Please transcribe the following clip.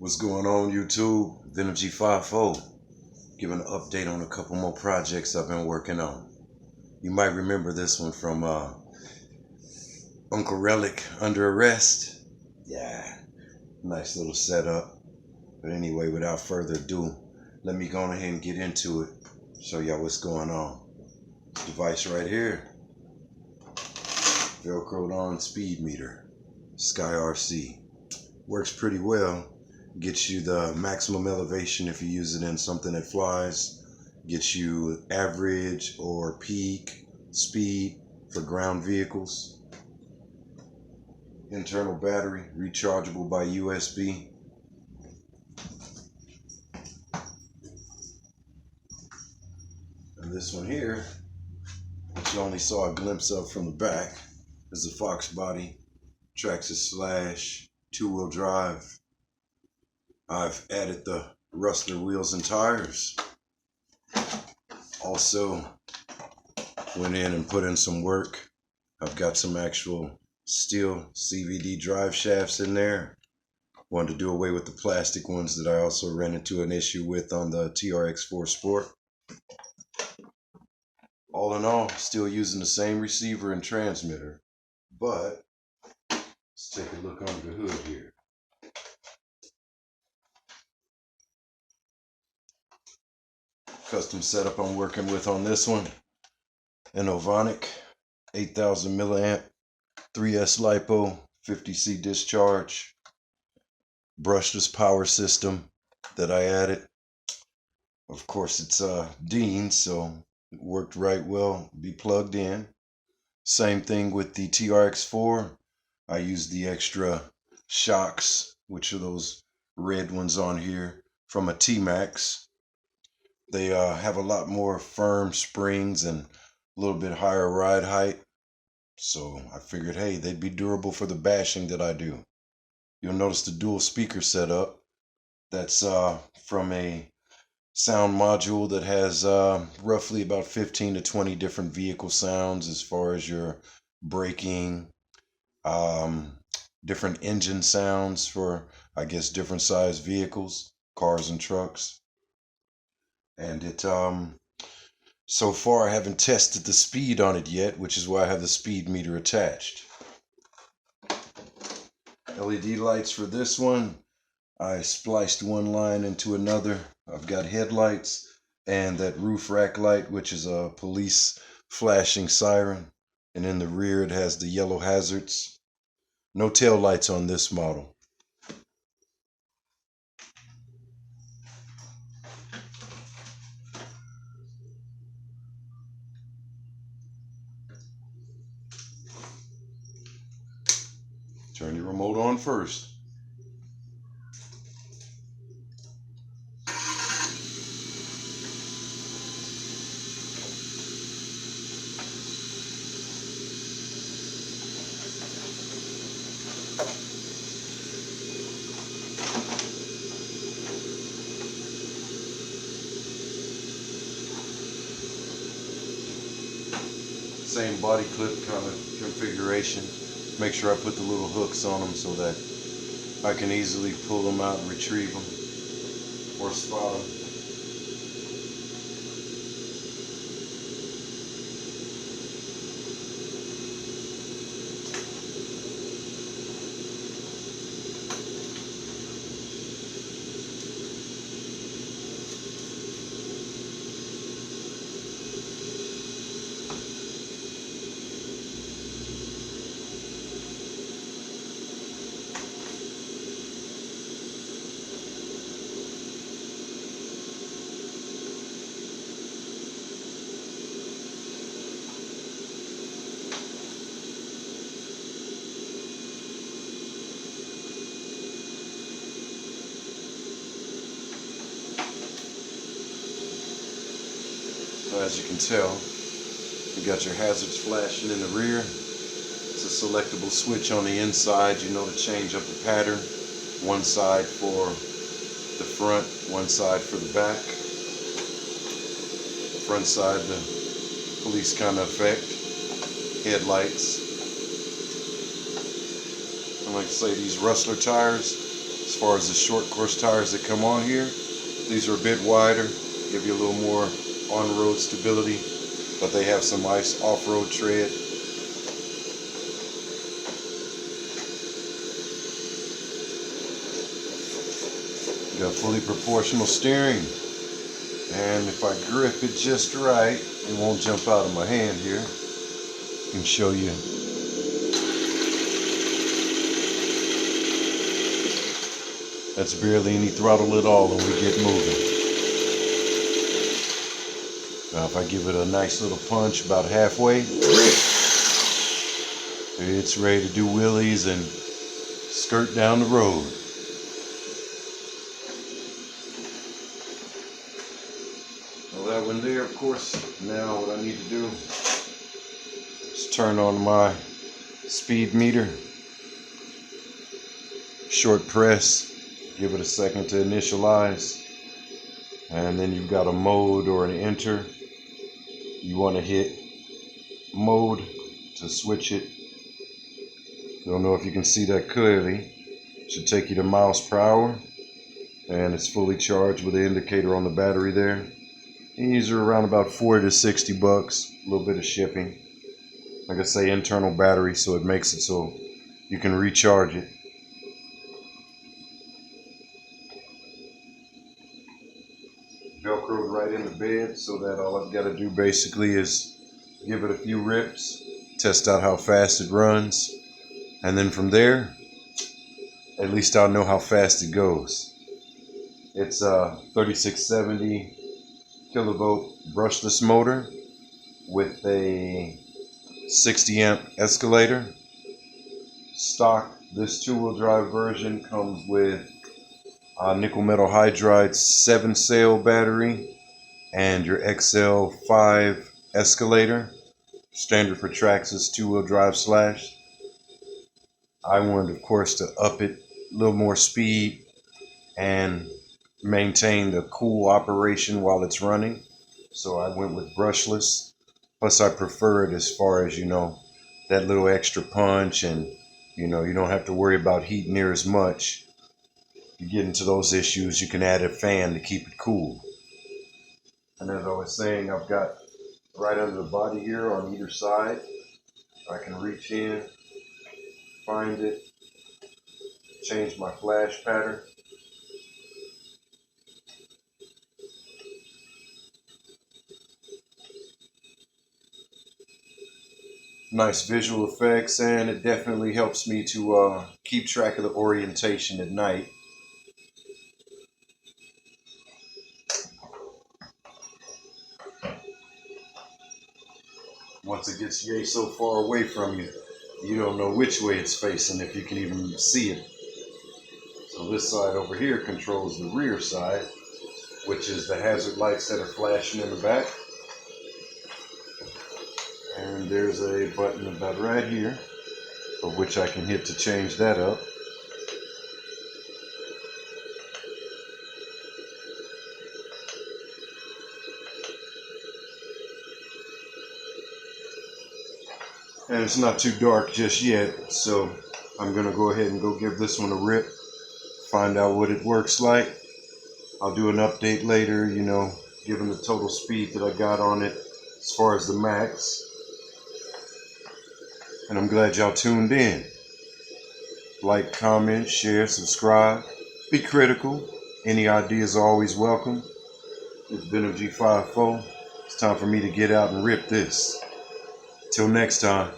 What's going on, YouTube? Venom G54 giving an update on a couple more projects I've been working on. You might remember this one from Uncle Relic Under Arrest. Yeah, nice little setup. But anyway, without further ado, let me go ahead and get into it. Show y'all what's going on. This device right here, Velcroed on speed meter, Sky RC. Works pretty well. Gets you the maximum elevation if you use it in something that flies. Gets you average or peak speed for ground vehicles. Internal battery, rechargeable by USB. And this one here, which you only saw a glimpse of from the back, is the Fox body, Traxxas Slash, 2-wheel drive. I've added the Rustler wheels and tires. Also went in and put in some work. I've got some actual steel CVD drive shafts in there. Wanted to do away with the plastic ones that I also ran into an issue with on the TRX4 Sport. All in all, still using the same receiver and transmitter, but let's take a look under the hood here. Custom setup I'm working with on this one, an Ovonic 8000 milliamp 3S LiPo 50C discharge, brushless power system that I added. Of course it's Dean, so it worked right well, be plugged in. Same thing with the TRX4. I used the extra shocks, which are those red ones on here, from a T-Max. They have a lot more firm springs and a little bit higher ride height. So I figured, hey, they'd be durable for the bashing that I do. You'll notice the dual speaker setup. That's from a sound module that has roughly about 15 to 20 different vehicle sounds as far as your braking, different engine sounds for, I guess, different size vehicles, cars and trucks. And it, so far I haven't tested the speed on it yet, which is why I have the speed meter attached. LED lights for this one. I spliced one line into another. I've got headlights and that roof rack light, which is a police flashing siren. And in the rear it has the yellow hazards. No tail lights on this model. Turn your remote on first. Same body clip kind of configuration. Make sure I put the little hooks on them so that I can easily pull them out and retrieve them or spot them. So as you can tell, you got your hazards flashing in the rear. It's a selectable switch on the inside, you know, to change up the pattern. One side for the front, one side for the back. Front side, the police kind of effect. Headlights. I like to say these Rustler tires, As far as the short course tires that come on here, these are a bit wider, give you a little more on-road stability, but they have some nice off-road tread. Got fully proportional steering, and if I grip it just right, it won't jump out of my hand here. I can show you. That's barely any throttle at all when we get moving. Now if I give it a nice little punch about halfway, it's ready to do wheelies and skirt down the road. Well, that one there, of course, now what I need to do is turn on my speed meter, short press, give it a second to initialize, and then you've got a mode or an enter. You want to hit mode to switch it. Don't know if you can see that clearly. It should take you to miles per hour, and it's fully charged with the indicator on the battery there. And these are around about 40 to 60 bucks, a little bit of shipping. Like I say, internal battery, so it makes it so you can recharge it. Velcroed right in the bed, so that all I've got to do basically is give it a few rips, test out how fast it runs, and then from there, at least I'll know how fast it goes. It's a 3670 kilovolt brushless motor with a 60 amp escalator. Stock, this 2-wheel drive version comes with nickel metal hydride 7-cell battery and your XL5 escalator, standard for Traxxas 2-wheel drive Slash. I wanted, of course, to up it a little more speed and maintain the cool operation while it's running, so I went with brushless. Plus I prefer it as far as, that little extra punch, and you don't have to worry about heat near as much. You get into those issues, you can add a fan to keep it cool. And as I was saying, I've got right under the body here on either side, I can reach in, find it, change my flash pattern. Nice visual effects, and it definitely helps me to keep track of the orientation at night. Once it gets yay so far away from you, you don't know which way it's facing, if you can even see it. So this side over here controls the rear side, which is the hazard lights that are flashing in the back. And there's a button about right here, of which I can hit to change that up. And it's not too dark just yet, so I'm going to go ahead and go give this one a rip, find out what it works like. I'll do an update later, given the total speed that I got on it as far as the max. And I'm glad y'all tuned in. Like, comment, share, subscribe. Be critical. Any ideas are always welcome. It's been G54. It's time for me to get out and rip this. Till next time.